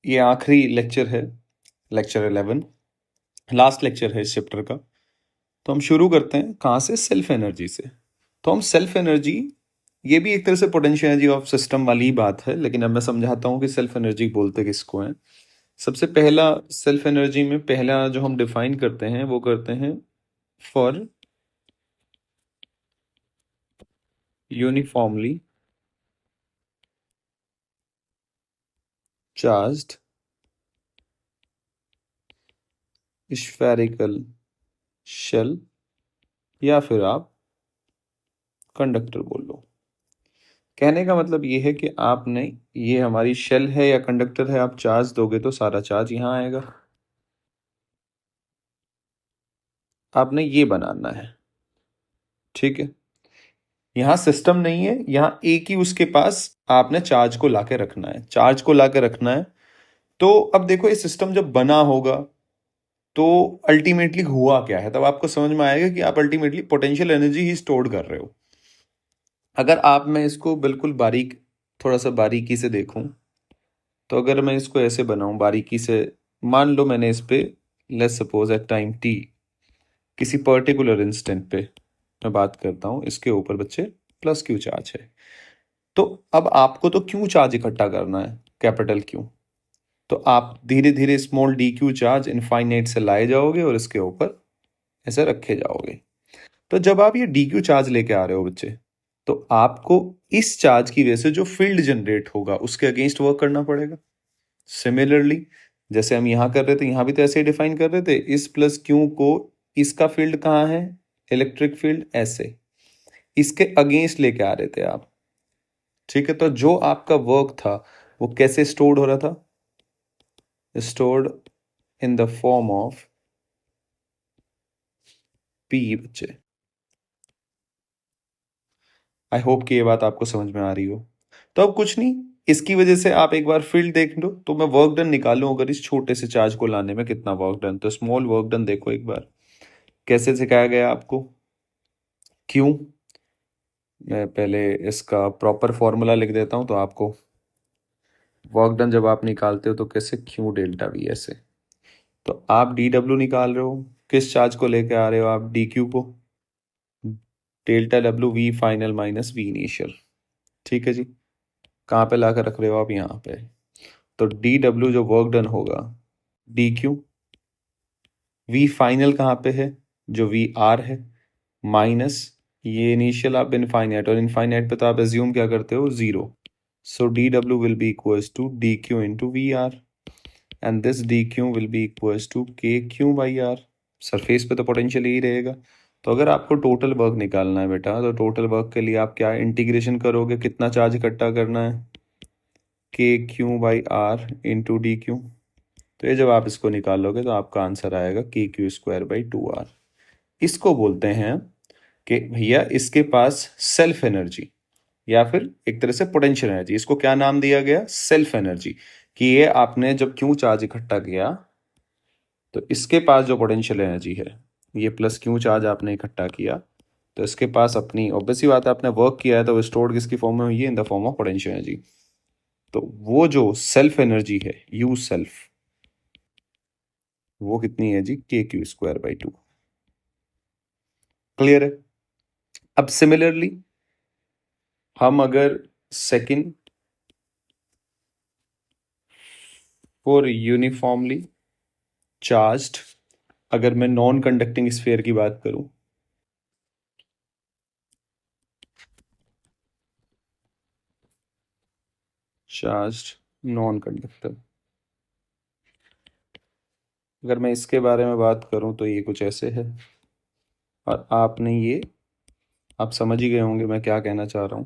ये आखिरी लेक्चर है, लेक्चर 11, लास्ट लेक्चर है इस चैप्टर का। तो हम शुरू करते हैं कहाँ से? सेल्फ एनर्जी से। तो हम सेल्फ एनर्जी, ये भी एक तरह से पोटेंशियल एनर्जी ऑफ सिस्टम वाली ही बात है, लेकिन अब मैं समझाता हूँ कि सेल्फ एनर्जी बोलते किसको हैं। सबसे पहला सेल्फ एनर्जी में पहला जो हम डिफाइन करते हैं वो करते हैं for uniformly charged spherical shell, या फिर आप कंडक्टर बोल लो। कहने का मतलब ये है कि आपने, ये हमारी शेल है या कंडक्टर है, आप चार्ज दोगे तो सारा चार्ज यहाँ आएगा। आपने ये बनाना है, ठीक है। यहाँ सिस्टम नहीं है, यहाँ एक ही उसके पास आपने चार्ज को लाके रखना है, चार्ज को लाके रखना है। तो अब देखो, ये सिस्टम जब बना होगा तो अल्टीमेटली हुआ क्या है, तब आपको समझ में आएगा कि आप अल्टीमेटली पोटेंशियल एनर्जी ही स्टोर कर रहे हो। अगर आप, मैं इसको बिल्कुल बारीक, थोड़ा सा बारीकी से देखूं, तो अगर मैं इसको ऐसे बनाऊं बारीकी से, मान लो मैंने इस पे, let's suppose at time T, किसी पर्टिकुलर इंस्टेंट पे मैं बात करता हूं, इसके ऊपर बच्चे प्लस क्यू चार्ज है। तो अब आपको तो क्यू चार्ज इकट्ठा करना है, कैपिटल क्यू। तो आप धीरे धीरे small D Q charge infinite से लाए जाओगे और इसके ऊपर ऐसे रखे जाओगे। तो जब आप ये डी क्यू चार्ज लेके आ रहे हो बच्चे, तो आपको इस चार्ज की वजह से जो फील्ड जनरेट होगा उसके अगेंस्ट वर्क करना पड़ेगा। सिमिलरली जैसे हम यहाँ कर रहे थे, यहाँ भी तो ऐसे ही डिफाइन कर रहे थे, इस प्लस क्यू को, इसका फील्ड कहाँ है, इलेक्ट्रिक फील्ड ऐसे, इसके अगेंस्ट लेके आ रहे थे आप, ठीक है। तो जो आपका वर्क था वो कैसे स्टोर्ड हो रहा था? Stored in the form of P बच्चे। आई होप कि ये बात आपको समझ में आ रही हो। तो अब कुछ नहीं, इसकी वजह से आप एक बार फील्ड देख लो, तो मैं वर्क डन निकालूं अगर इस छोटे से चार्ज को लाने में कितना वर्क डन, तो स्मॉल वर्क डन देखो एक बार कैसे सिखाया गया आपको। क्यों, मैं पहले इसका प्रॉपर फॉर्मूला लिख देता हूं तो आपको, वर्क डन जब आप निकालते हो तो कैसे, क्यू डेल्टा वी ऐसे। तो आप डी डब्ल्यू निकाल रहे हो, किस चार्ज को लेके आ रहे हो आप, डी क्यू को, delta W V final minus V initial, ठीक है जी। कहाँ पे लाकर रख रहे हो आप, यहाँ पे। तो डी डब्ल्यू जो वर्क डन होगा, डी क्यू, वी फाइनल कहाँ पे है, जो वी आर है, माइनस ये इनिशियल आप इनफाइनाइट, और इनफाइनाइट पे तो आप एज्यूम क्या करते हो, zero. So D W will be equals to D Q into V R, and this D Q will be equals to K Q by R. Surface पे तो पोटेंशियल यही रहेगा। तो अगर आपको टोटल वर्क निकालना है बेटा, तो टोटल वर्क के लिए आप क्या इंटीग्रेशन करोगे, कितना चार्ज इकट्ठा करना है, K Q by R into D Q. तो ये जब आप इसको निकालोगे तो आपका आंसर आएगा K Q square by two R. इसको बोलते हैं कि भैया इसके पास सेल्फ एनर्जी, या फिर एक तरह से पोटेंशियल एनर्जी, इसको क्या नाम दिया गया, सेल्फ एनर्जी। कि ये आपने जब क्यू चार्ज इकट्ठा किया तो इसके पास जो पोटेंशियल एनर्जी है, ये प्लस क्यू चार्ज आपने इकट्ठा किया, तो इसके पास अपनी, ऑब्वियसली बात है, आपने वर्क किया है तो वो स्टोर्ड किसकी फॉर्म में हुई है, in the form of potential energy. तो वो जो सेल्फ एनर्जी है, यू सेल्फ, वो कितनी है जी, K Q square by to. Clear है? अब सिमिलरली हम अगर सेकंड फॉर यूनिफॉर्मली चार्ज्ड, अगर मैं नॉन कंडक्टिंग स्फीयर की बात करूं, चार्ज्ड नॉन कंडक्टर, अगर मैं इसके बारे में बात करूं तो ये कुछ ऐसे है। और आपने ये, आप समझ ही गए होंगे मैं क्या कहना चाह रहा हूं।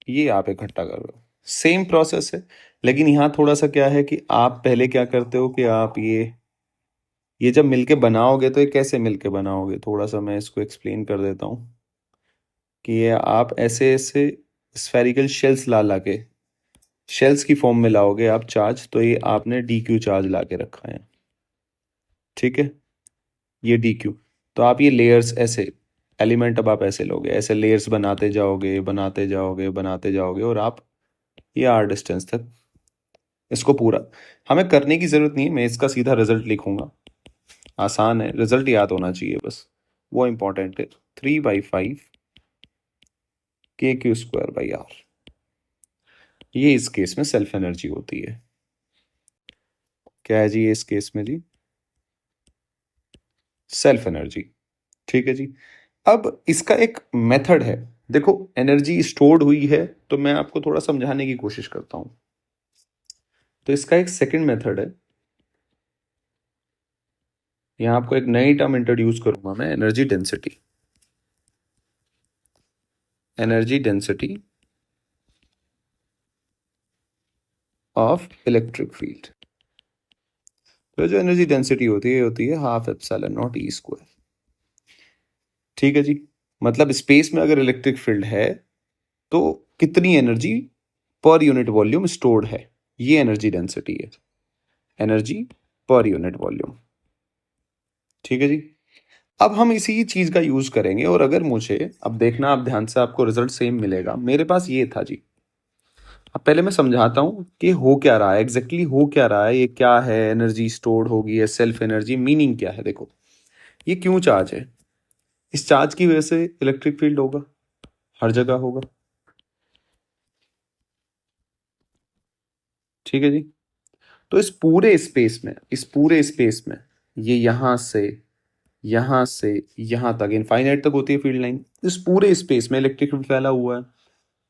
ये आप इकट्ठा कर रहे हो, सेम प्रोसेस है, लेकिन यहां थोड़ा सा क्या है कि आप पहले क्या करते हो कि आप ये जब मिलके बनाओगे, तो ये कैसे मिलके बनाओगे, थोड़ा सा मैं इसको एक्सप्लेन कर देता हूँ। कि ये आप ऐसे ऐसे स्फेरिकल शेल्स ला ला के, शेल्स की फॉर्म में लाओगे आप चार्ज, तो ये आपने डी क्यू चार्ज ला के रखा है, ठीक है। ये डी क्यू, तो आप ये लेयर्स ऐसे, एलिमेंट अब आप ऐसे लोगे, ऐसे लेयर्स बनाते जाओगे बनाते जाओगे बनाते जाओगे, और आप ये आर डिस्टेंस तक इसको पूरा हमें करने की ज़रूरत नहीं है, मैं इसका सीधा रिजल्ट लिखूंगा, आसान है, रिजल्ट याद होना चाहिए बस, वो इम्पोर्टेंट है। 3/5 KQ²/R, ये इस केस में सेल्फ एनर्जी होती है। क्या है जी ये इस केस में जी? Self energy. ठीक है जी। अब इसका एक मेथड है, देखो एनर्जी स्टोर्ड हुई है तो मैं आपको थोड़ा समझाने की कोशिश करता हूं। तो इसका एक सेकंड मेथड है, यहां आपको एक नई टर्म इंट्रोड्यूस करूंगा मैं, energy density. Energy density of electric field. तो जो एनर्जी डेंसिटी होती है 12ε0 E²। ठीक है जी। मतलब स्पेस में अगर इलेक्ट्रिक फील्ड है तो कितनी energy per unit volume stored है, ये एनर्जी डेंसिटी है, एनर्जी पर यूनिट वॉल्यूम। ठीक है जी। अब हम इसी चीज का यूज करेंगे, और अगर मुझे, अब देखना आप ध्यान से, आपको रिजल्ट सेम मिलेगा। मेरे पास ये था जी, अब पहले मैं समझाता हूं कि हो क्या रहा है, एग्जैक्टली हो क्या रहा है, ये क्या है, एनर्जी स्टोर्ड होगी है, सेल्फ एनर्जी, मीनिंग क्या है। देखो ये क्यों चार्ज है, इस चार्ज की वजह से इलेक्ट्रिक फील्ड होगा, हर जगह होगा। ठीक है जी। तो इस पूरे स्पेस में ये यहां से यहां तक इनफाइनाइट तक होती है फील्ड लाइन, इस पूरे स्पेस में इलेक्ट्रिक फील्ड फैला हुआ है।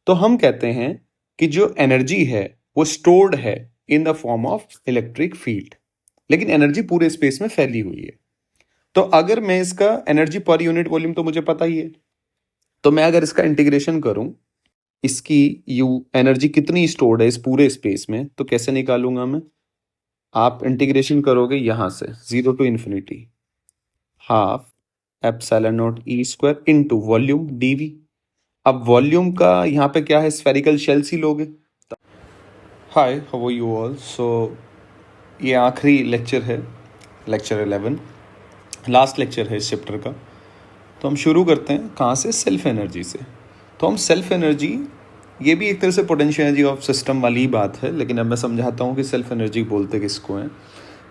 तो हम कहते हैं कि जो एनर्जी है वो स्टोर्ड है in the form of electric field, लेकिन एनर्जी पूरे स्पेस में फैली हुई है। तो अगर मैं इसका एनर्जी पर यूनिट वॉल्यूम तो मुझे पता ही है, तो मैं अगर इसका इंटीग्रेशन करूं, इसकी यू एनर्जी कितनी स्टोर्ड है इस पूरे स्पेस में, तो कैसे निकालूंगा मैं? आप इंटीग्रेशन करोगे यहां से 0 to ∞, 12ε0 E² into volume dV। अब वॉल्यूम का यहाँ पे क्या है, स्फेरिकल शेल सी लोगे। हाय, हाउ आर यू ऑल। सो ये आखिरी लेक्चर है, लेक्चर 11, लास्ट लेक्चर है इस चैप्टर का। तो हम शुरू करते हैं कहाँ से, सेल्फ एनर्जी से। तो हम सेल्फ एनर्जी, ये भी एक तरह से पोटेंशियल एनर्जी ऑफ सिस्टम वाली ही बात है, लेकिन अब मैं समझाता हूँ कि सेल्फ एनर्जी बोलते किसको हैं।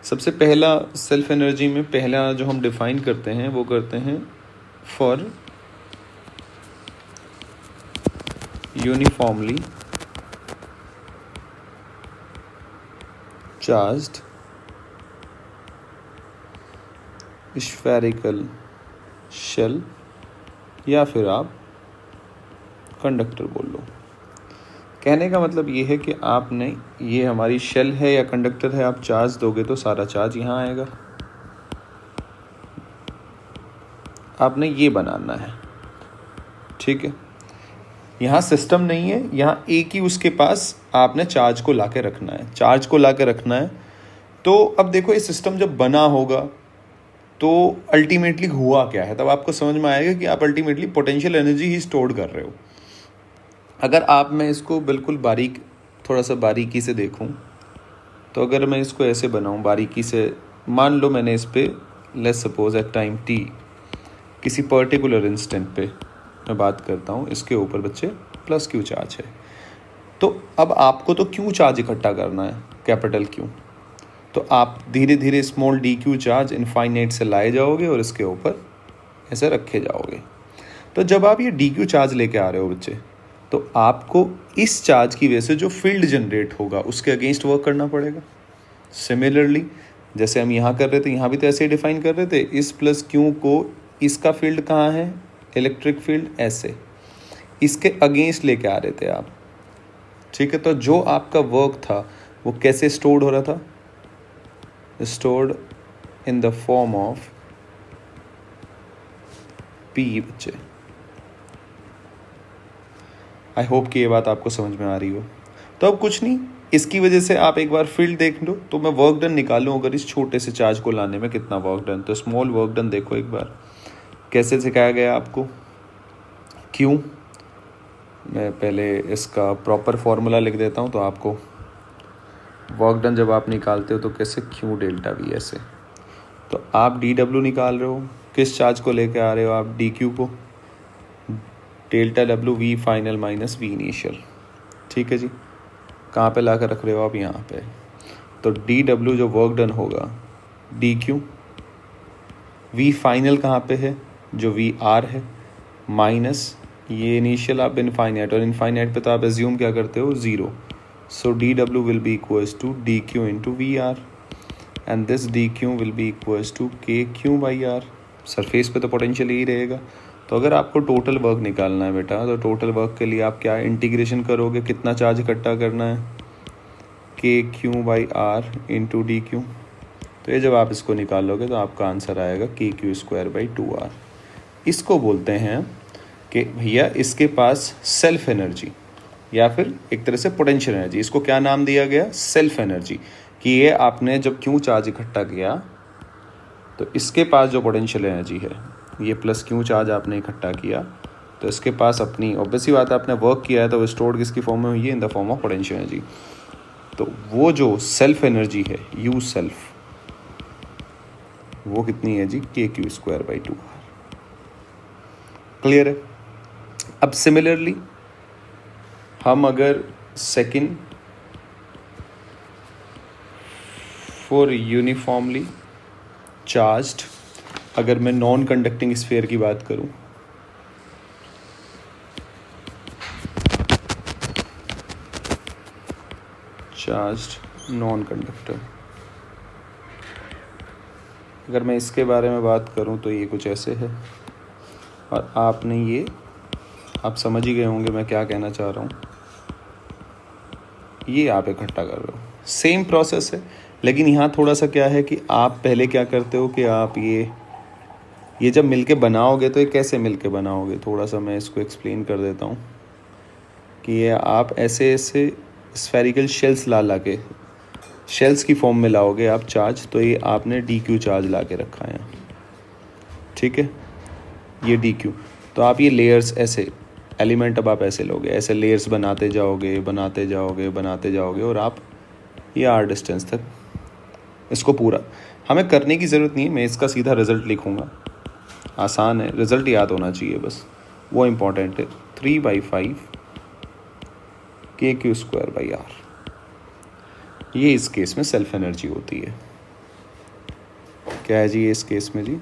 सबसे पहला सेल्फ एनर्जी में पहला जो हम डिफाइन करते हैं वो करते हैं for uniformly charged spherical shell, या फिर आप कंडक्टर बोल लो। कहने का मतलब ये है कि आपने, ये हमारी शेल है या कंडक्टर है, आप चार्ज दोगे तो सारा चार्ज यहाँ आएगा। आपने ये बनाना है, ठीक है। यहाँ सिस्टम नहीं है, यहाँ एक ही उसके पास आपने चार्ज को लाके रखना है, चार्ज को लाके रखना है। तो अब देखो ये सिस्टम जब बना होगा तो अल्टीमेटली हुआ क्या है, तब आपको समझ में आएगा कि आप अल्टीमेटली पोटेंशियल एनर्जी ही स्टोर कर रहे हो। अगर आप, मैं इसको बिल्कुल थोड़ा सा बारीकी से देखूं, तो अगर मैं इसको ऐसे बनाऊं बारीकी से, मान लो मैंने इस पे, let's suppose at time t, किसी पर्टिकुलर इंस्टेंट पे मैं बात करता हूँ, इसके ऊपर बच्चे प्लस क्यू चार्ज है। तो अब आपको तो क्यू चार्ज इकट्ठा करना है, कैपिटल क्यू। तो आप धीरे धीरे small D Q charge infinite से लाए जाओगे और इसके ऊपर ऐसे रखे जाओगे। तो जब आप ये डी क्यू चार्ज लेके आ रहे हो बच्चे, तो आपको इस चार्ज की वजह से जो फील्ड जनरेट होगा उसके अगेंस्ट वर्क करना पड़ेगा। सिमिलरली जैसे हम यहाँ कर रहे थे, यहाँ भी तो ऐसे ही डिफाइन कर रहे थे, इस प्लस क्यू को, इसका फील्ड कहाँ है, इलेक्ट्रिक फील्ड ऐसे, इसके अगेंस्ट लेके आ रहे थे आप। ठीक है। तो जो आपका वर्क था वो कैसे स्टोर्ड हो रहा था, stored in the form of P बच्चे। आई होप कि ये बात आपको समझ में आ रही हो। तो अब कुछ नहीं, इसकी वजह से आप एक बार फील्ड देख लो, तो मैं वर्क डन निकालूं अगर इस छोटे से चार्ज को लाने में कितना वर्क डन, तो स्मॉल वर्क डन देखो एक बार कैसे सिखाया गया आपको। क्यों, मैं पहले इसका प्रॉपर फॉर्मूला लिख देता हूँ, तो आपको वर्क डन जब आप निकालते हो तो कैसे, क्यू डेल्टा वी ऐसे। तो आप डी डब्ल्यू निकाल रहे हो, किस चार्ज को लेके आ रहे हो आप, डी क्यू को, delta W V final minus V initial. ठीक है जी। कहाँ पे ला कर रख रहे हो आप, यहाँ पे। तो डी डब्ल्यू जो वर्क डन होगा डी क्यू, वी फाइनल कहाँ पे है, जो वी आर है, माइनस ये इनिशियल आप इनफाइनाइट, और इनफाइनाइट पे तो आप एज्यूम क्या करते हो, zero. So D W will be equals to D Q into V R, and this D Q will be equals to K Q by R. Surface पे तो पोटेंशियल यही रहेगा. तो अगर आपको टोटल वर्क निकालना है बेटा, तो टोटल वर्क के लिए आप क्या इंटीग्रेशन करोगे, कितना चार्ज इकट्ठा करना है, K Q by R into D Q. तो ये जब आप इसको निकालोगे तो आपका आंसर आएगा K Q square by two R. इसको बोलते हैं कि भैया इसके पास सेल्फ एनर्जी या फिर एक तरह से पोटेंशियल एनर्जी, इसको क्या नाम दिया गया, सेल्फ एनर्जी. कि ये आपने जब क्यू चार्ज इकट्ठा किया तो इसके पास जो पोटेंशियल एनर्जी है, ये प्लस क्यू चार्ज आपने इकट्ठा किया, तो इसके पास अपनी ऑब्वियसली बात है, आपने वर्क किया है तो वो स्टोर्ड किसकी फॉर्म में हुई है, in the form of potential energy. तो वो जो सेल्फ एनर्जी है, यू सेल्फ, वो कितनी है जी, K Q square by two R. Clear है. अब सिमिलरली हम अगर सेकेंड फॉर यूनिफॉर्मली चार्ज्ड, अगर मैं नॉन कंडक्टिंग स्फीयर की बात करूं, चार्ज्ड नॉन कंडक्टर, अगर मैं इसके बारे में बात करूं तो ये कुछ ऐसे है. और आपने ये, आप समझ ही गए होंगे मैं क्या कहना चाह रहा हूँ. ये आप इकट्ठा कर रहे हो, सेम प्रोसेस है, लेकिन यहाँ थोड़ा सा क्या है कि आप पहले क्या करते हो कि आप ये जब मिलके बनाओगे तो ये कैसे मिलके बनाओगे, थोड़ा सा मैं इसको एक्सप्लेन कर देता हूँ. कि ये आप ऐसे ऐसे स्फेरिकल शेल्स ला के शेल्स की फॉर्म में लाओगे आप चार्ज, तो ये आपने डी क्यू चार्ज ला के रखा है, ठीक है, ये डी क्यू. तो आप ये लेयर्स ऐसे एलिमेंट अब आप ऐसे लोगे, ऐसे लेयर्स बनाते जाओगे बनाते जाओगे बनाते जाओगे, और आप ये आर डिस्टेंस तक इसको पूरा, हमें करने की ज़रूरत नहीं है, मैं इसका सीधा रिजल्ट लिखूँगा, आसान है, रिजल्ट याद होना चाहिए बस, वो इम्पॉर्टेंट है. 3/5 के क्यू स्क्वायर बाई आर, ये इस केस में सेल्फ एनर्जी होती है. क्या है जी ये इस केस में जी,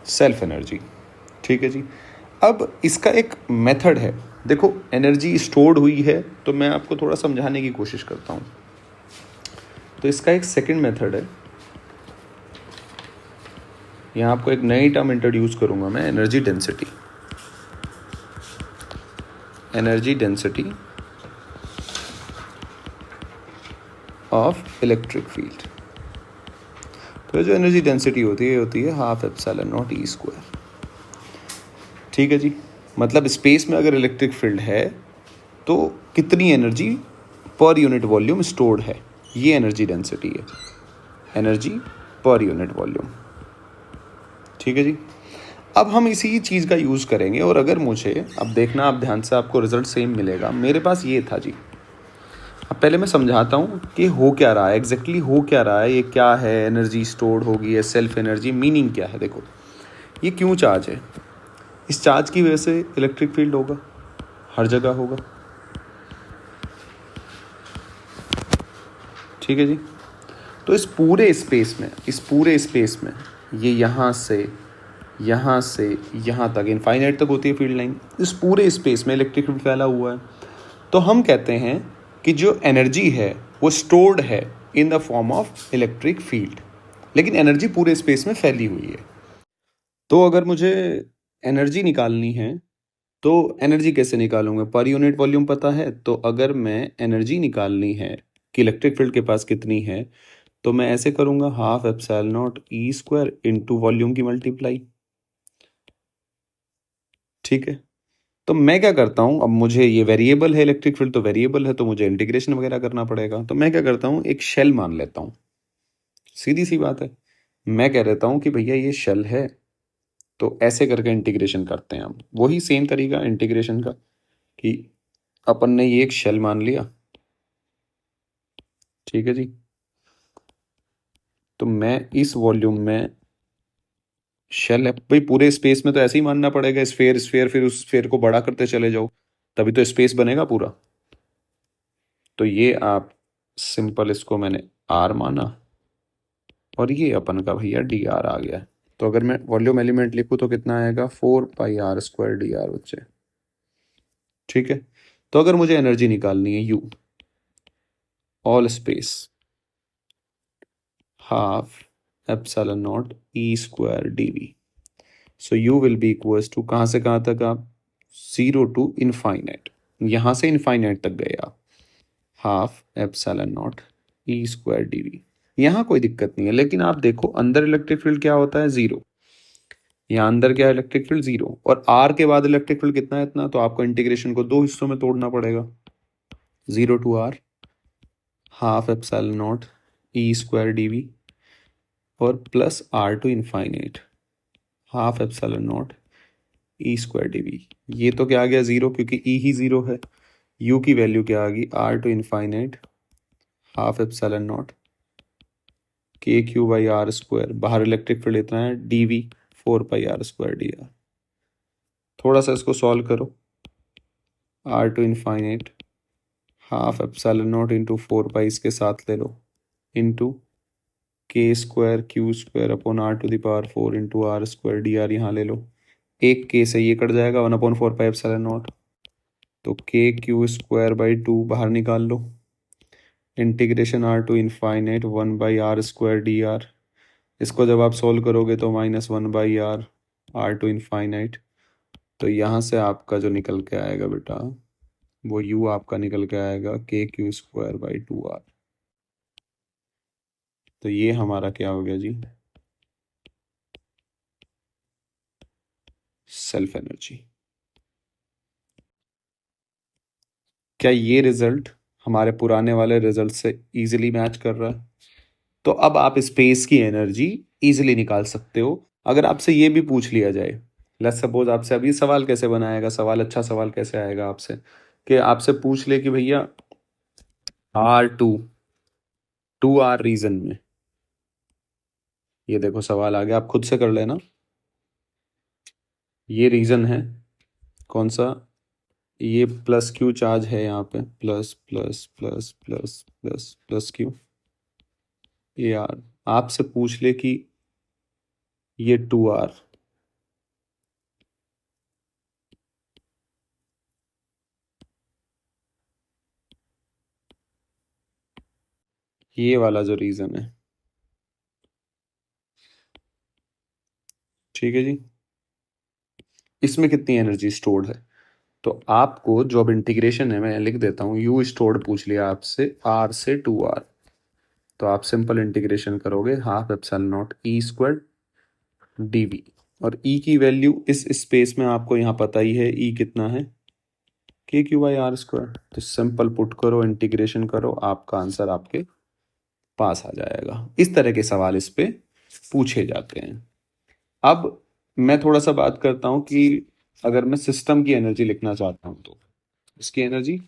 सेल्फ एनर्जी. ठीक है जी. अब इसका एक मेथड है, देखो एनर्जी स्टोर्ड हुई है तो मैं आपको थोड़ा समझाने की कोशिश करता हूँ. तो इसका एक सेकंड मेथड है, यहाँ आपको एक नई टर्म इंट्रोड्यूस करूँगा मैं, energy density. Energy density of electric field. तो जो एनर्जी डेंसिटी होती है half epsilon naught E square. ठीक है जी. मतलब स्पेस में अगर इलेक्ट्रिक फील्ड है तो कितनी energy per unit volume stored है, ये एनर्जी डेंसिटी है, एनर्जी पर यूनिट वॉल्यूम. ठीक है जी. अब हम इसी चीज़ का यूज़ करेंगे, और अगर मुझे, अब देखना आप ध्यान से, आपको रिजल्ट सेम मिलेगा. मेरे पास ये था जी, अब पहले मैं समझाता हूँ कि हो क्या रहा है, एग्जैक्टली हो क्या रहा है, ये क्या है, एनर्जी स्टोर्ड होगी है, सेल्फ एनर्जी, मीनिंग क्या है. देखो ये क्यों चार्ज है, इस चार्ज की वजह से इलेक्ट्रिक फील्ड होगा, हर जगह होगा. ठीक है जी. तो इस पूरे स्पेस में ये यहाँ से यहाँ तक इनफाइनाइट तक होती है फील्ड लाइन, इस पूरे स्पेस में इलेक्ट्रिक फील्ड फैला हुआ है. तो हम कहते हैं कि जो एनर्जी है वो स्टोर्ड है in the form of electric field, लेकिन एनर्जी पूरे स्पेस में फैली हुई है. तो अगर मुझे एनर्जी निकालनी है तो एनर्जी कैसे निकालूंगा, पर यूनिट वॉल्यूम पता है. तो अगर मैं एनर्जी निकालनी है कि इलेक्ट्रिक फील्ड के पास कितनी है, तो मैं ऐसे करूंगा, half epsilon naught E square into volume की मल्टीप्लाई. ठीक है. तो मैं क्या करता हूँ, अब मुझे ये वेरिएबल है, इलेक्ट्रिक फील्ड तो वेरिएबल है, तो मुझे इंटीग्रेशन वगैरह करना पड़ेगा. तो मैं क्या करता हूँ, एक शेल मान लेता हूँ, सीधी सी बात है. मैं कह देता हूँ कि भैया ये शेल है, तो ऐसे करके इंटीग्रेशन करते हैं हम, वही सेम तरीका इंटीग्रेशन का, कि अपन ने ये एक शेल मान लिया. ठीक है जी. तो मैं इस वॉल्यूम में शेल है भाई, पूरे स्पेस में तो ऐसे ही मानना पड़ेगा, स्फेयर स्फेयर, फिर उस स्फेयर को बड़ा करते चले जाओ, तभी तो स्पेस बनेगा पूरा. तो ये आप सिंपल इसको मैंने आर माना और ये अपन का भैया डी आर आ गया। तो अगर मैं वॉल्यूम एलिमेंट लिखूँ तो कितना आएगा, 4 पाई r² डी आर बच्चे। ठीक है, तो अगर मुझे एनर्जी निकालनी है U, all space half epsilon naught E² dV। So U will be equals to, कहाँ से कहाँ तक आप, 0 to इनफाइनाइट, यहाँ से इनफाइनाइट तक गए आप, half epsilon naught E² dV। यहाँ कोई दिक्कत नहीं है, लेकिन आप देखो अंदर इलेक्ट्रिक फील्ड क्या होता है, जीरो। यहाँ अंदर क्या है, इलेक्ट्रिक फील्ड जीरो, और आर के बाद इलेक्ट्रिक फील्ड कितना है, इतना। तो आपको इंटीग्रेशन को दो हिस्सों में तोड़ना पड़ेगा, 0 to r half epsilon naught E² dV और plus r to infinite half epsilon naught E² dV। ये तो क्या आ गया, जीरो, क्योंकि E ही जीरो है। U की वैल्यू क्या आ गई, r to infinite half epsilon not KQ/r²। बाहर इलेक्ट्रिक फील्ड इतना है, dV 4 पाई r² dr। थोड़ा सा इसको सॉल्व करो, r to infinite half epsilon naught into 4 pi इसके साथ ले लो, into K²Q² upon r⁴ into r² dr यहाँ ले लो। एक K से ये कट जाएगा, 1/4 पाई एप्सिलॉन नॉट। तो KQ²/2 बाहर निकाल लो, इंटीग्रेशन r to इनफाइनाइट 1/r² dr। इसको जब आप सोल्व करोगे तो -1/r, r to इनफाइनाइट। तो यहाँ से आपका जो निकल के आएगा बेटा, वो u आपका निकल के आएगा KQ²/2r। तो ये हमारा क्या हो गया जी, सेल्फ एनर्जी। क्या ये रिजल्ट हमारे पुराने वाले रिजल्ट से इजीली मैच कर रहा है? तो अब आप स्पेस की एनर्जी इजीली निकाल सकते हो। अगर आपसे ये भी पूछ लिया जाए, लेट्स सपोज आपसे, अभी सवाल कैसे बनाएगा, सवाल अच्छा सवाल कैसे आएगा आपसे, कि आपसे पूछ ले कि भैया R2 रीजन में, ये देखो सवाल आ गया, आप खुद से कर लेना। ये रीजन है कौन सा, ये प्लस क्यू चार्ज है यहाँ पे, plus plus plus plus plus plus Q. ये आर आपसे पूछ ले कि ये 2R, ये वाला जो रीजन है, ठीक है जी, इसमें कितनी एनर्जी स्टोर्ड है। तो आपको जो अब इंटीग्रेशन है मैं लिख देता हूँ, यू स्टोर्ड पूछ लिया आपसे R से 2R। तो आप सिंपल इंटीग्रेशन करोगे, half epsilon naught E² dV। और E की वैल्यू इस स्पेस में आपको यहाँ पता ही है, E कितना है, KQ/r²। तो सिंपल पुट करो, इंटीग्रेशन करो, आपका आंसर आपके पास आ जाएगा। इस तरह के सवाल इस पे पूछे जाते हैं। अब मैं थोड़ा सा बात करता हूँ कि अगर मैं सिस्टम की एनर्जी लिखना चाहता हूँ, तो इसकी एनर्जी,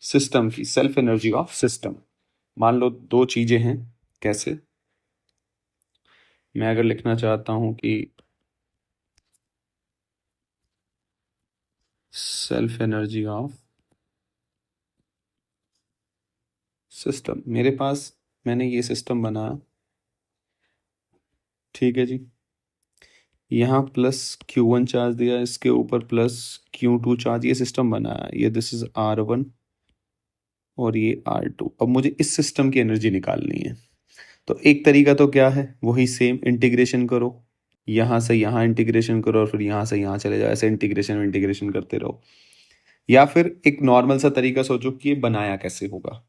सिस्टम की सेल्फ एनर्जी ऑफ सिस्टम। मान लो दो चीजें हैं, कैसे, मैं अगर लिखना चाहता हूं कि सेल्फ एनर्जी ऑफ सिस्टम, मेरे पास, मैंने ये सिस्टम बनाया, ठीक है जी, यहाँ प्लस Q1 चार्ज दिया, इसके ऊपर प्लस Q2 चार्ज, ये सिस्टम बनाया, ये दिस इज R1 और ये R2। अब मुझे इस सिस्टम की एनर्जी निकालनी है। तो एक तरीका तो क्या है, वही सेम इंटीग्रेशन करो, यहाँ से यहाँ इंटीग्रेशन करो और फिर यहाँ से यहाँ चले जाओ, ऐसे इंटीग्रेशन इंटीग्रेशन करते रहो। या फिर एक नॉर्मल सा तरीका सोचो कि ये बनाया कैसे होगा।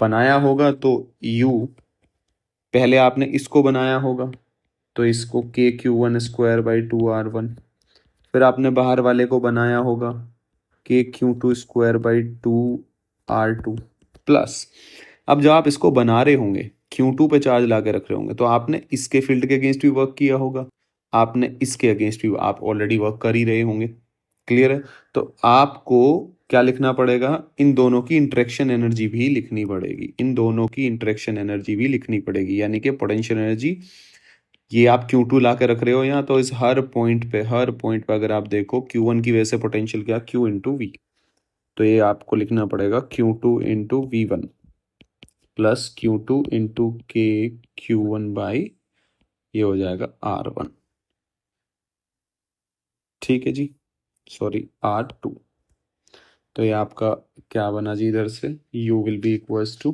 बनाया होगा तो u, पहले आपने इसको बनाया होगा, तो इसको KQ1² / 2R1। फिर आपने बाहर वाले को बनाया होगा, KQ2² / 2R2 प्लस। अब जब आप इसको बना रहे होंगे, Q2 पे चार्ज ला के रख रहे होंगे, तो आपने इसके फील्ड के अगेंस्ट भी वर्क किया होगा, आपने इसके अगेंस्ट भी आप ऑलरेडी वर्क कर ही रहे होंगे। क्लियर है? तो आपको क्या लिखना पड़ेगा, इन दोनों की इंटरेक्शन एनर्जी भी लिखनी पड़ेगी, इन दोनों की इंटरेक्शन एनर्जी भी लिखनी पड़ेगी, यानी कि पोटेंशियल एनर्जी। ये आप Q2 ला के रख रहे हो यहाँ, तो इस हर पॉइंट पे अगर आप देखो Q1 की वजह से पोटेंशियल क्या, Q × V। तो ये आपको लिखना पड़ेगा Q2 × V1 plus Q2 into के Q1 बाई ये हो जाएगा R1। ठीक है जी, सॉरी R2। तो ये आपका क्या बना जी, इधर से U will be equals to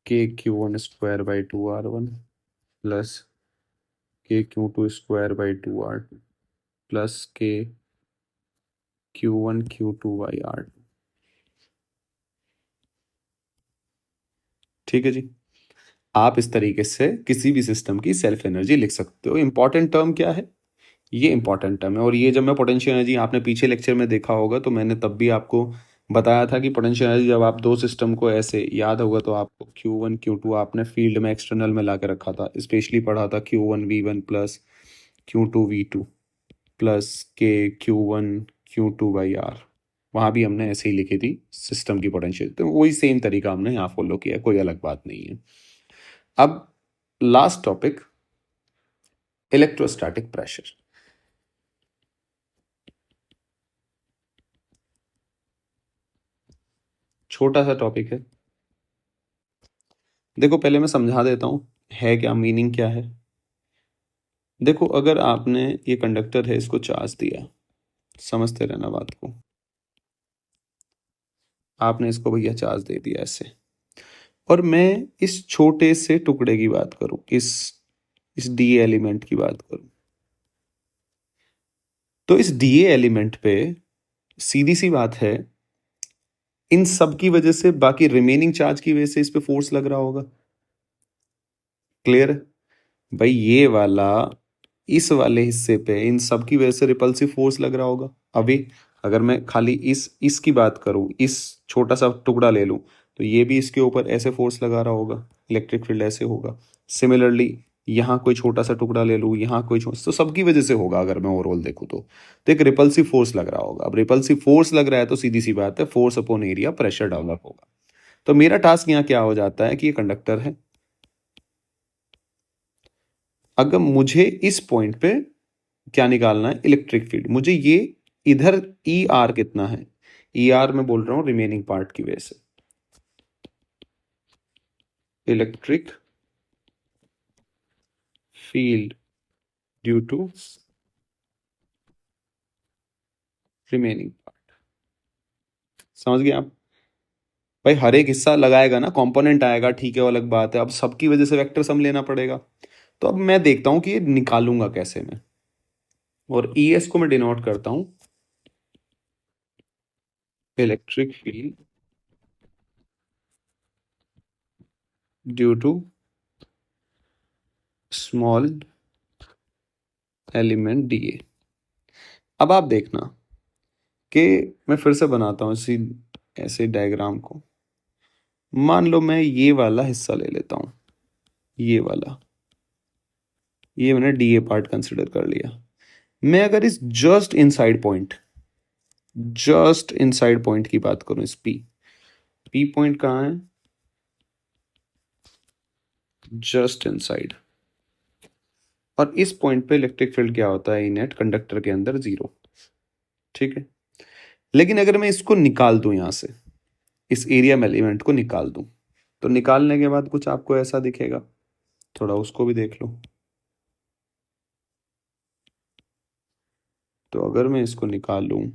K Q1 square by 2R1 plus के Q2 square by 2R2 plus के Q1 Q2 बाई R2। ठीक है जी, आप इस तरीके से किसी भी सिस्टम की सेल्फ एनर्जी लिख सकते हो। इंपॉर्टेंट टर्म क्या है, ये इंपॉर्टेंट टर्म है। और ये जब मैं पोटेंशियल एनर्जी, आपने पीछे लेक्चर में देखा होगा, तो मैंने तब भी आपको बताया था कि पोटेंशियल एनर्जी जब आप दो सिस्टम को ऐसे, याद होगा तो आपको Q1 Q2 आपने फील्ड में एक्सटर्नल में ला के रखा था, स्पेशली पढ़ा था Q1 V1 plus Q2 V2 plus के Q1 Q2 बाई R। वहाँ भी हमने ऐसे ही लिखी थी सिस्टम की पोटेंशियल, तो वही सेम तरीका हमने यहाँ फॉलो किया, कोई अलग बात नहीं है। अब लास्ट टॉपिक, इलेक्ट्रोस्टैटिक प्रेशर। छोटा सा टॉपिक है, देखो पहले मैं समझा देता हूँ है क्या, मीनिंग क्या है। देखो अगर आपने, ये कंडक्टर है, इसको चार्ज दिया, समझते रहना बात को, आपने इसको भैया चार्ज दे दिया ऐसे, और मैं इस छोटे से टुकड़े की बात करूं, इस डी एलिमेंट की बात करूं, तो इस डी एलिमेंट पे सीधी सी बात है, इन सब की वजह से, बाकी रिमेनिंग चार्ज की वजह से इस पे फोर्स लग रहा होगा। क्लियर है भाई, ये वाला, इस वाले हिस्से पे इन सब की वजह से रिपल्सिव फोर्स लग रहा होगा। अभी अगर मैं खाली इसकी बात करूं, इस छोटा सा टुकड़ा ले लूं, तो ये भी इसके ऊपर ऐसे फोर्स लगा रहा होगा, इलेक्ट्रिक फील्ड ऐसे होगा। सिमिलरली यहाँ कोई छोटा सा टुकड़ा ले लूं, यहाँ कोई तो सबकी वजह से होगा, अगर मैं ओवरऑल देखूं तो एक रिपल्सिव फोर्स लग रहा होगा। अब रिपल्सिव फोर्स लग रहा है तो सीधी सी बात है, force upon area, pressure develop होगा। तो मेरा टास्क यहाँ क्या हो जाता है कि ये कंडक्टर है, अगर मुझे इस पॉइंट पे क्या निकालना है, इलेक्ट्रिक फील्ड, मुझे ये इधर ई आर कितना है, ई आर मैं बोल रहा हूं रिमेनिंग पार्ट की वजह से, electric field due to remaining part. समझ गए आप भाई, हर एक हिस्सा लगाएगा ना, कंपोनेंट आएगा, ठीक है, वो अलग बात है। अब सबकी वजह से वेक्टर सम लेना पड़ेगा, तो अब मैं देखता हूं कि ये निकालूंगा कैसे मैं, और ई एस को मैं डिनोट करता हूं electric field due to small element D A. अब आप देखना कि मैं फिर से बनाता हूँ इसी ऐसे डायग्राम को। मान लो मैं ये वाला हिस्सा ले लेता हूँ, ये वाला, ये मैंने डी ए पार्ट कंसिडर कर लिया। मैं अगर इस जस्ट इनसाइड पॉइंट की बात करूं, इस पी पॉइंट कहाँ है, जस्ट इनसाइड, और इस पॉइंट पे इलेक्ट्रिक फील्ड क्या होता है, नेट कंडक्टर के अंदर 0। ठीक है, लेकिन अगर मैं इसको निकाल दूं यहां से, इस एरिया में एलिमेंट को निकाल दूं, तो निकालने के बाद कुछ आपको ऐसा दिखेगा, थोड़ा उसको भी देख लो। तो अगर मैं इसको निकाल लूं,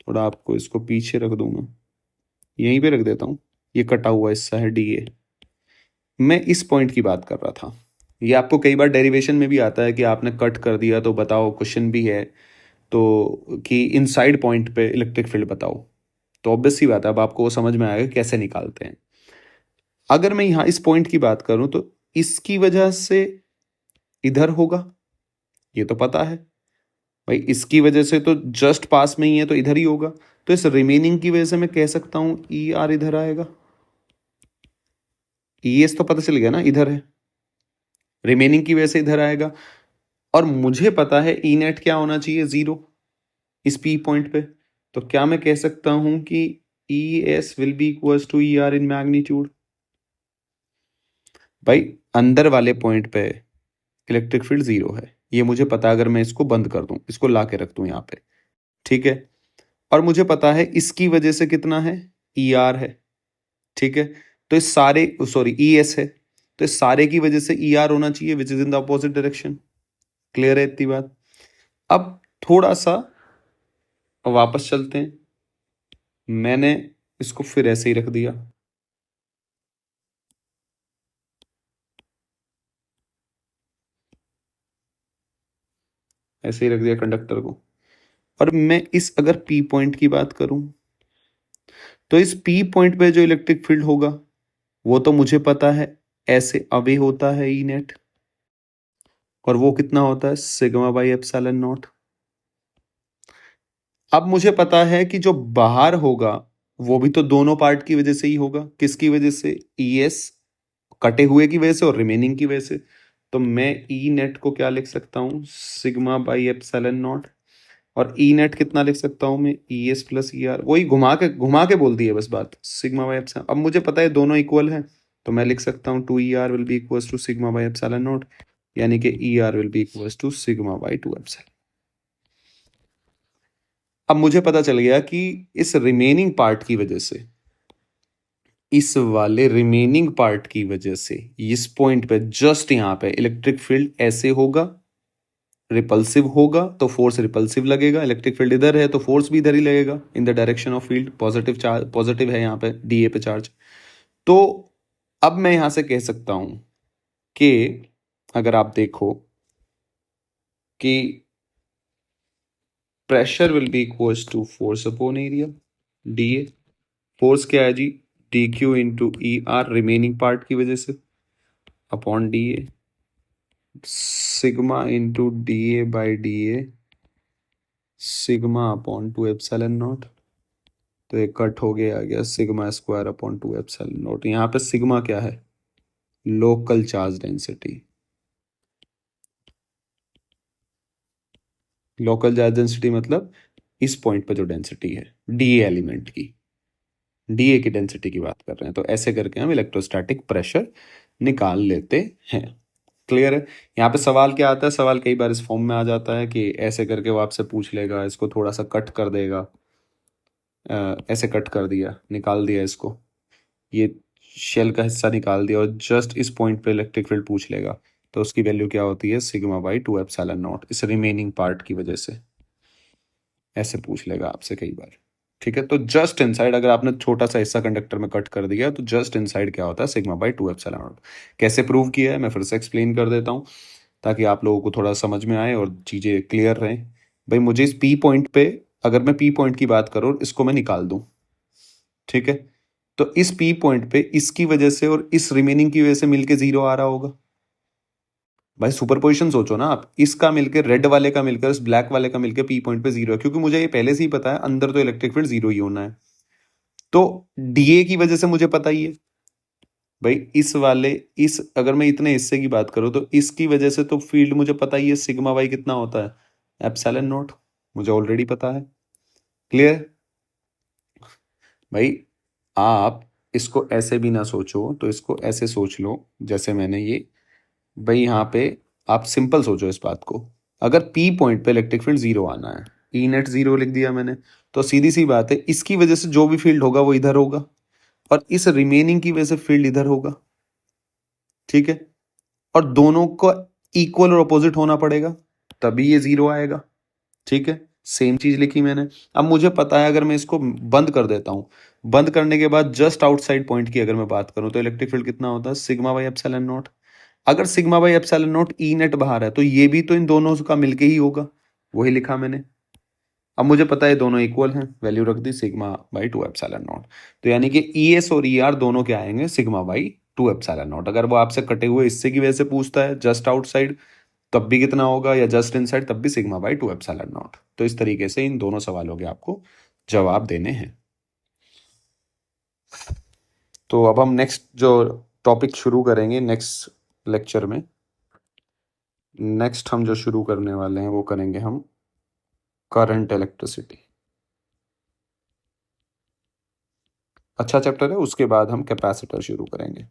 थोड़ा आपको इसको पीछे रख दूंगा, यहीं पे रख देता हूं, ये कटा हुआ हिस्सा है डी ए। मैं इस पॉइंट की बात कर रहा था, ये आपको कई बार डेरिवेशन में भी आता है कि आपने कट कर दिया तो बताओ, क्वेश्चन भी है तो कि इनसाइड पॉइंट पे इलेक्ट्रिक फील्ड बताओ। तो ऑब्वियस सी बात है, अब आपको वो समझ में आएगा कैसे निकालते हैं। अगर मैं यहाँ इस पॉइंट की बात करूं, तो इसकी वजह से इधर होगा, ये तो पता है भाई, इसकी वजह से तो जस्ट पास में ही है तो इधर ही होगा। तो इस रिमेनिंग की वजह से मैं कह सकता हूं ई आर इधर आएगा, ई एस तो पता चल गया ना, इधर है, रिमेनिंग की वजह से इधर आएगा। और मुझे पता है ई नेट क्या होना चाहिए, 0 इस पी पॉइंट पे। तो क्या मैं कह सकता हूं कि E S will be equals to E R in magnitude. भाई अंदर वाले पॉइंट पे इलेक्ट्रिक फील्ड 0 है, ये मुझे पता है। अगर मैं इसको बंद कर दूं, इसको ला के रख दूं यहाँ पे, ठीक है, और मुझे पता है इसकी वजह से कितना है, ई आर है, ठीक है, तो इस सारे सॉरी ई एस है, तो इस सारे की वजह से ई आर होना चाहिए which is in the opposite direction. Clear है इतनी बात? अब थोड़ा सा वापस चलते हैं, मैंने इसको फिर ऐसे ही रख दिया, ऐसे ही रख दिया कंडक्टर को। और मैं इस अगर पी पॉइंट की बात करूं, तो इस पी पॉइंट पे जो इलेक्ट्रिक फील्ड होगा वो तो मुझे पता है, ऐसे अवे होता है ई नेट, और वो कितना होता है सिग्मा बाई एप्सिलॉन नॉट। अब मुझे पता है कि जो बाहर होगा वो भी तो दोनों पार्ट की वजह से ही होगा। किसकी वजह से? ई एस कटे हुए की वजह से और रिमेनिंग की वजह से। तो मैं ई नेट को क्या लिख सकता हूँ? Sigma by epsilon not. और ई नेट कितना लिख सकता हूँ मैं? E S plus E R. वही घुमा के बोल दी है बस बात, सिग्मा बाई एप्सिलॉन। अब मुझे पता है दोनों इक्वल है, तो मैं लिख सकता हूँ two E R will be equals to sigma by epsilon naught, यानी कि E R will be equals to sigma by two epsilon. अब मुझे पता चल गया कि इस रिमेनिंग पार्ट की वजह से, इस वाले रिमेनिंग पार्ट की वजह से इस पॉइंट पे जस्ट यहां पे इलेक्ट्रिक फील्ड ऐसे होगा, रिपल्सिव होगा तो फोर्स रिपल्सिव लगेगा, इलेक्ट्रिक फील्ड इधर है तो फोर्स भी इधर ही लगेगा in the direction of field. Positive charge, positive है यहाँ पे डी ए पे चार्ज। तो अब मैं यहां से कह सकता हूं कि अगर आप देखो कि pressure will be equals to force upon area D A. Force क्या है जी? D Q into E R remaining part की वजह से, upon D A, sigma into D A by D A, sigma upon two epsilon naught. तो एक cut हो गया, आ गया sigma square upon two epsilon naught. यहाँ पे सिग्मा क्या है? Local charge density. Local charge density मतलब इस पॉइंट पे जो डेंसिटी है डी एलिमेंट की, डीए की डेंसिटी की बात कर रहे हैं। तो ऐसे करके हम इलेक्ट्रोस्टैटिक प्रेशर निकाल लेते हैं। क्लियर है? यहाँ पे सवाल क्या आता है? सवाल कई बार इस फॉर्म में आ जाता है कि ऐसे करके वो आपसे पूछ लेगा, इसको थोड़ा सा कट कर देगा, ऐसे कट कर दिया, निकाल दिया इसको, ये शेल का हिस्सा निकाल दिया, और जस्ट इस पॉइंट पे इलेक्ट्रिक फील्ड पूछ लेगा, तो उसकी वैल्यू क्या होती है? Sigma by two epsilon not, इस रिमेनिंग पार्ट की वजह से। ऐसे पूछ लेगा आपसे कई बार। ठीक है, तो जस्ट इनसाइड अगर आपने छोटा सा हिस्सा कंडक्टर में कट कर दिया तो जस्ट इनसाइड क्या होता है? Sigma by two epsilon not. कैसे प्रूव किया है मैं फिर से एक्सप्लेन कर देता हूँ, ताकि आप लोगों को थोड़ा समझ में आए और चीज़ें क्लियर रहें। भाई मुझे इस पी पॉइंट पे, अगर मैं पी पॉइंट की बात करूँ, इसको मैं निकाल दूं, ठीक है, तो इस पी पॉइंट पे इसकी वजह से और इस रिमेनिंग की वजह से मिलके जीरो आ रहा होगा। भाई सुपरपोजिशन सोचो ना आप, इसका मिलकर रेड वाले का मिलकर इस ब्लैक वाले का मिलकर पी पॉइंट पे जीरो है, क्योंकि मुझे ये पहले से ही पता है अंदर तो इलेक्ट्रिक फील्ड जीरो ही होना है। तो डीए की वजह से मुझे पता ही है भाई, इस वाले, इस अगर मैं इतने हिस्से की बात करूं तो इसकी वजह से तो फील्ड मुझे पता ही है सिग्मा वाई कितना होता है? एप्सिलॉन नॉट, मुझे ऑलरेडी पता है। क्लियर? भाई आप इसको ऐसे भी ना सोचो, तो इसको ऐसे सोच लो जैसे मैंने ये, भाई यहाँ पे आप सिंपल सोचो इस बात को। अगर पी पॉइंट पे इलेक्ट्रिक फील्ड जीरो आना है, ई नेट जीरो लिख दिया मैंने, तो सीधी सी बात है इसकी वजह से जो भी फील्ड होगा वो इधर होगा, और इस रिमेनिंग की वजह से फील्ड इधर होगा। ठीक है, और दोनों को इक्वल और अपोजिट होना पड़ेगा, तभी ये जीरो आएगा। ठीक है, सेम चीज लिखी मैंने। अब मुझे पता है अगर मैं इसको बंद कर देता हूं, बंद करने के बाद जस्ट आउटसाइड पॉइंट की अगर मैं बात करूं, तो इलेक्ट्रिक फील्ड कितना होता है? Sigma by epsilon naught. अगर sigma by epsilon naught E net बाहर है, तो ये भी तो इन दोनों का मिलके ही होगा, वही लिखा मैंने। अब मुझे पता है दोनों इक्वल हैं, वैल्यू रख दी sigma by two epsilon naught. तो यानी कि ई एस और ई आर दोनों क्या आएंगे? Sigma by two epsilon naught. अगर वो आपसे कटे हुए हिस्से की वजह से पूछता है जस्ट आउटसाइड, तब भी कितना होगा, या जस्ट इनसाइड तब भी sigma by two epsilon naught. तो इस तरीके से इन दोनों सवालों के आपको जवाब देने हैं। तो अब हम नेक्स्ट जो टॉपिक शुरू करेंगे नेक्स्ट लेक्चर में, नेक्स्ट हम जो शुरू करने वाले हैं वो करेंगे हम करंट इलेक्ट्रिसिटी। अच्छा चैप्टर है, उसके बाद हम कैपेसिटर शुरू करेंगे।